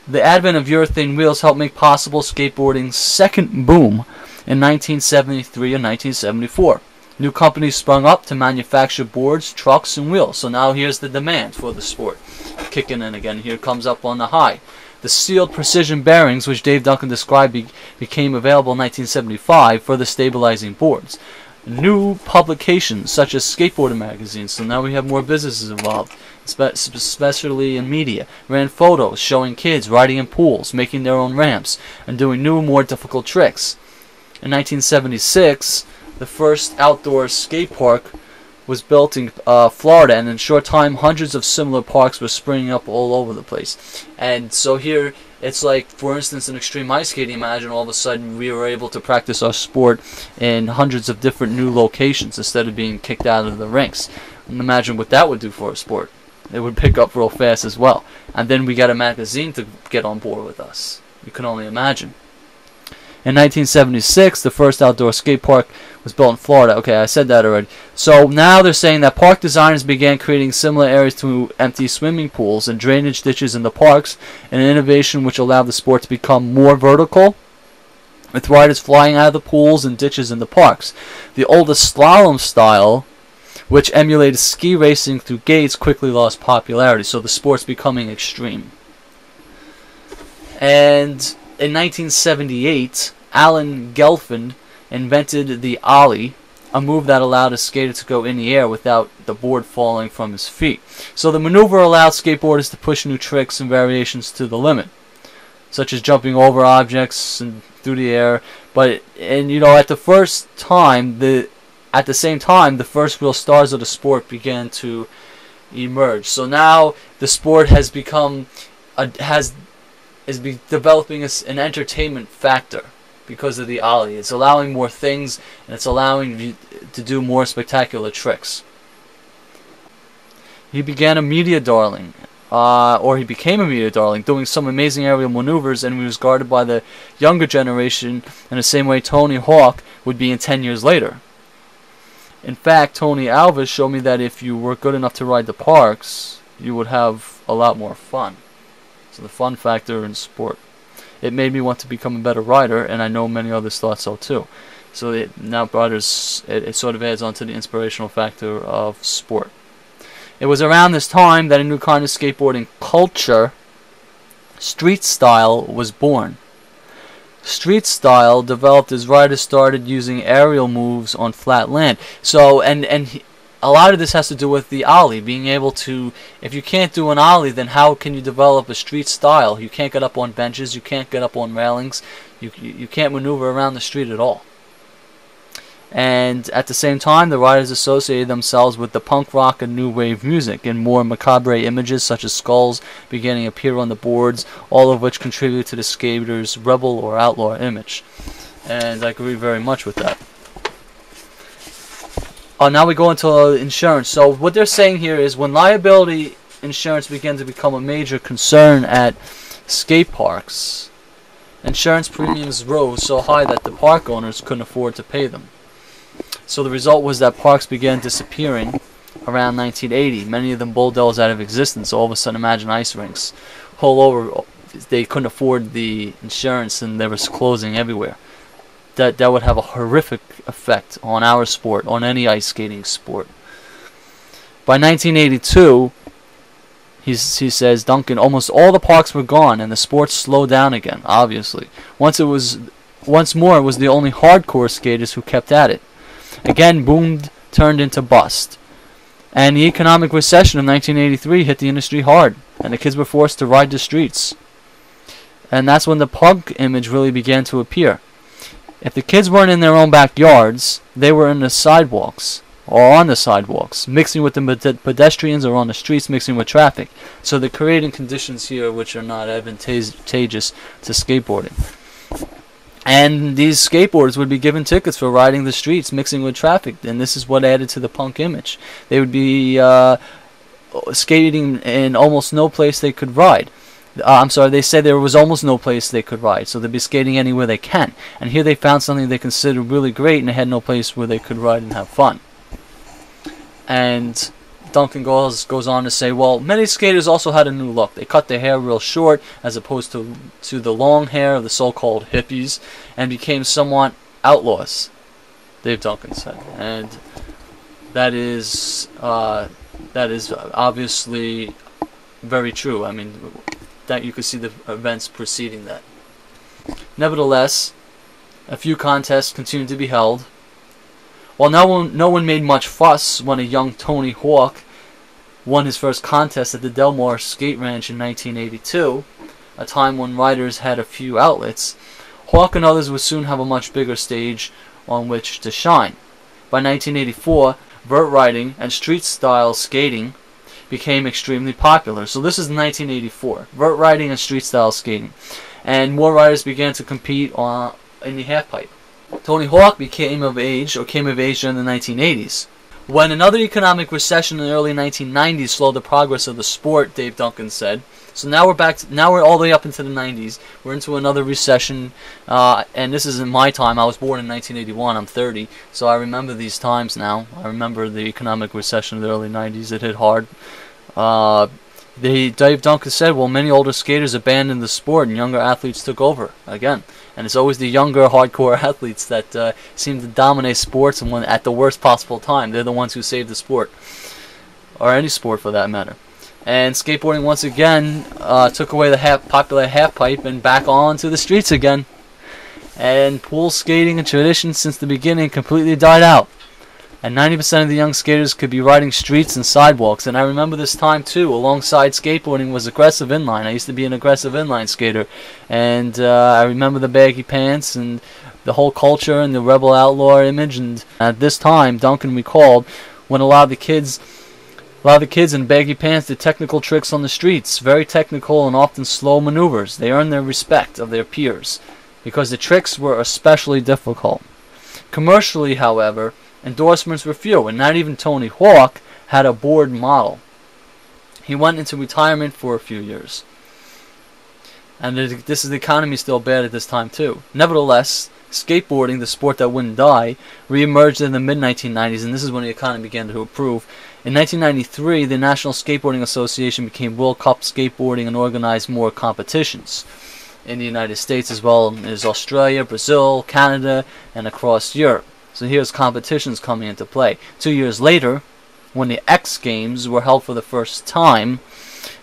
The advent of urethane wheels helped make possible skateboarding's second boom in 1973 and 1974. New companies sprung up to manufacture boards, trucks, and wheels. So now here's the demand for the sport kicking in again. Here it comes up on the high. The sealed precision bearings, which Dave Duncan described, became available in 1975 for the stabilizing boards. New publications such as skateboarding magazines, so now we have more businesses involved, especially in media, ran photos showing kids riding in pools, making their own ramps, and doing new, more difficult tricks. In 1976, the first outdoor skate park was built in Florida, and in a short time hundreds of similar parks were springing up all over the place. And so here it's like, for instance, in Xtreme Ice Skating, imagine all of a sudden we were able to practice our sport in hundreds of different new locations instead of being kicked out of the rinks. And imagine what that would do for a sport. It would pick up real fast as well. And then we got a magazine to get on board with us. You can only imagine. In 1976, the first outdoor skate park was built in Florida. Okay, I said that already. So now they're saying that park designers began creating similar areas to empty swimming pools and drainage ditches in the parks, an innovation which allowed the sport to become more vertical, with riders flying out of the pools and ditches in the parks. The oldest slalom style, which emulated ski racing through gates, quickly lost popularity. So the sport's becoming extreme. And in 1978, Alan Gelfand invented the ollie, a move that allowed a skater to go in the air without the board falling from his feet. So the maneuver allowed skateboarders to push new tricks and variations to the limit, such as jumping over objects and through the air. And you know, at the same time, the first real stars of the sport began to emerge. So now the sport has become developing an entertainment factor because of the ollie. It's allowing more things, and it's allowing you to do more spectacular tricks. He became a media darling, doing some amazing aerial maneuvers, and he was guarded by the younger generation in the same way Tony Hawk would be in 10 years later. In fact, Tony Alves showed me that if you were good enough to ride the parks, you would have a lot more fun. So the fun factor in sport. It made me want to become a better rider, and I know many others thought so too. So it sort of adds on to the inspirational factor of sport. It was around this time that a new kind of skateboarding culture, street style, was born. Street style developed as riders started using aerial moves on flat land. So a lot of this has to do with the ollie, being able to, if you can't do an ollie, then how can you develop a street style? You can't get up on benches, you can't get up on railings, you can't maneuver around the street at all. And at the same time, the riders associated themselves with the punk rock and new wave music, and more macabre images such as skulls beginning to appear on the boards, all of which contribute to the skater's rebel or outlaw image. And I agree very much with that. Now we go into insurance. So what they're saying here is when liability insurance began to become a major concern at skate parks, insurance premiums rose so high that the park owners couldn't afford to pay them. So the result was that parks began disappearing around 1980. Many of them bulldozed out of existence. All of a sudden, imagine ice rinks all over. They couldn't afford the insurance, and they were closing everywhere. That would have a horrific effect on our sport, on any ice skating sport. By 1982, he says, Duncan, almost all the parks were gone, and the sport slowed down again, obviously. Once more, it was the only hardcore skaters who kept at it. Again, boomed, turned into bust. And the economic recession of 1983 hit the industry hard, and the kids were forced to ride the streets. And that's when the punk image really began to appear. If the kids weren't in their own backyards, they were in the sidewalks, or on the sidewalks, mixing with the pedestrians, or on the streets mixing with traffic. So they're creating conditions here which are not advantageous to skateboarding. And these skateboarders would be given tickets for riding the streets, mixing with traffic, and this is what added to the punk image. They would be skating in almost no place they could ride. They said there was almost no place they could ride, so they'd be skating anywhere they can. And here they found something they considered really great, and they had no place where they could ride and have fun. And Duncan goes on to say, well, many skaters also had a new look. They cut their hair real short as opposed to the long hair of the so-called hippies and became somewhat outlaws, Dave Duncan said. And that is obviously very true. I mean, that you could see the events preceding that. Nevertheless, a few contests continued to be held. While no one made much fuss when a young Tony Hawk won his first contest at the Delmar Skate Ranch in 1982, a time when riders had a few outlets, Hawk and others would soon have a much bigger stage on which to shine. By 1984, vert riding and street-style skating became extremely popular. So this is 1984, vert riding and street-style skating. And more riders began to compete in the halfpipe. Tony Hawk came of age during the 1980s. When another economic recession in the early 1990s slowed the progress of the sport, Dave Duncan said. So now we're all the way up into the 90s. We're into another recession, and this is in my time. I was born in 1981. I'm 30, so I remember these times now. I remember the economic recession of the early 90s. It hit hard. Dave Duncan said, well, many older skaters abandoned the sport and younger athletes took over again. And it's always the younger hardcore athletes that seem to dominate sports, and when at the worst possible time, they're the ones who save the sport, or any sport for that matter. And skateboarding once again took away the popular half pipe and back onto the streets again. And pool skating, a tradition since the beginning, completely died out. And 90% of the young skaters could be riding streets and sidewalks. And I remember this time too, alongside skateboarding was aggressive inline. I used to be an aggressive inline skater. And I remember the baggy pants and the whole culture and the rebel outlaw image. And at this time, Duncan recalled when a lot of the kids in baggy pants did technical tricks on the streets. Very technical and often slow maneuvers. They earned the respect of their peers because the tricks were especially difficult. Commercially, however, endorsements were few, and not even Tony Hawk had a board model. He went into retirement for a few years. And this is the economy still bad at this time too. Nevertheless, skateboarding, the sport that wouldn't die, re-emerged in the mid-1990s, and this is when the economy began to improve. In 1993, the National Skateboarding Association became World Cup Skateboarding and organized more competitions in the United States as well as Australia, Brazil, Canada, and across Europe. So here's competitions coming into play. 2 years later, when the X Games were held for the first time,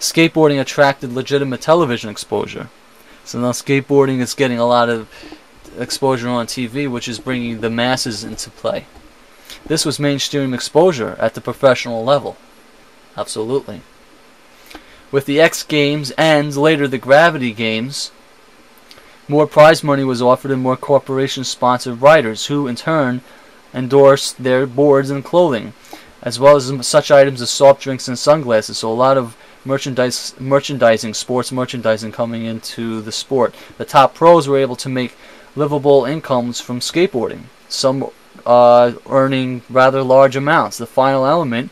skateboarding attracted legitimate television exposure. So now skateboarding is getting a lot of exposure on TV, which is bringing the masses into play. This was mainstream exposure at the professional level. Absolutely. With the X Games and later the Gravity Games, more prize money was offered and more corporations sponsored riders who in turn endorsed their boards and clothing, as well as such items as soft drinks and sunglasses. So a lot of merchandising, sports merchandising coming into the sport. The top pros were able to make livable incomes from skateboarding, some earning rather large amounts. The final element,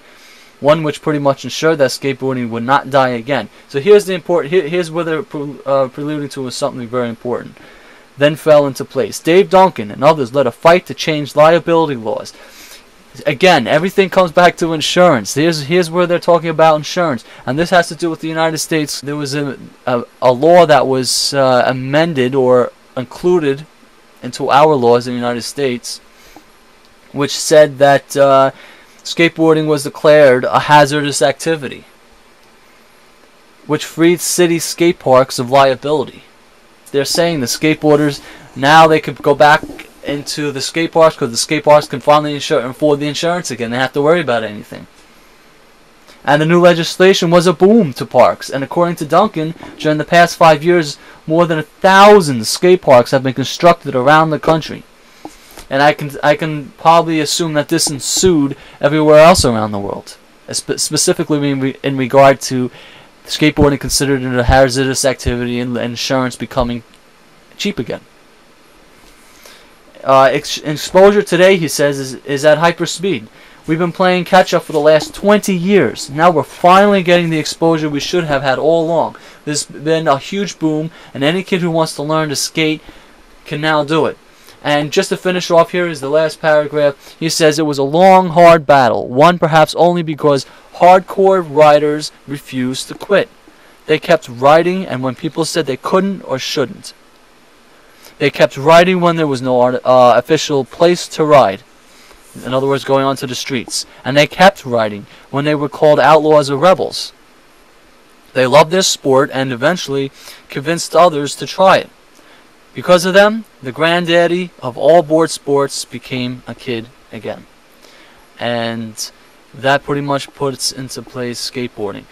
one which pretty much ensured that skateboarding would not die again. So here's the important. Here's where they're preluding to something very important. Then fell into place. Dave Duncan and others led a fight to change liability laws. Again, everything comes back to insurance. Here's where they're talking about insurance, and this has to do with the United States. There was a law that was amended or included into our laws in the United States, which said that skateboarding was declared a hazardous activity, which freed city skate parks of liability. They're saying the skateboarders, now they could go back into the skate parks because the skate parks can finally afford the insurance again. They don't have to worry about anything. And the new legislation was a boom to parks. And according to Duncan, during the past 5 years, more than 1,000 skate parks have been constructed around the country. And I can probably assume that this ensued everywhere else around the world, specifically in regard to skateboarding considered a hazardous activity and insurance becoming cheap again. Exposure today, he says, is at hyper speed. We've been playing catch up for the last 20 years. Now we're finally getting the exposure we should have had all along. There's been a huge boom, and any kid who wants to learn to skate can now do it. And just to finish off, here is the last paragraph. He says, it was a long, hard battle, won perhaps only because hardcore riders refused to quit. They kept riding, and when people said they couldn't or shouldn't. They kept riding when there was no official place to ride. In other words, going onto the streets. And they kept riding when they were called outlaws or rebels. They loved their sport and eventually convinced others to try it. Because of them, the granddaddy of all board sports became a kid again. And that pretty much puts into place skateboarding.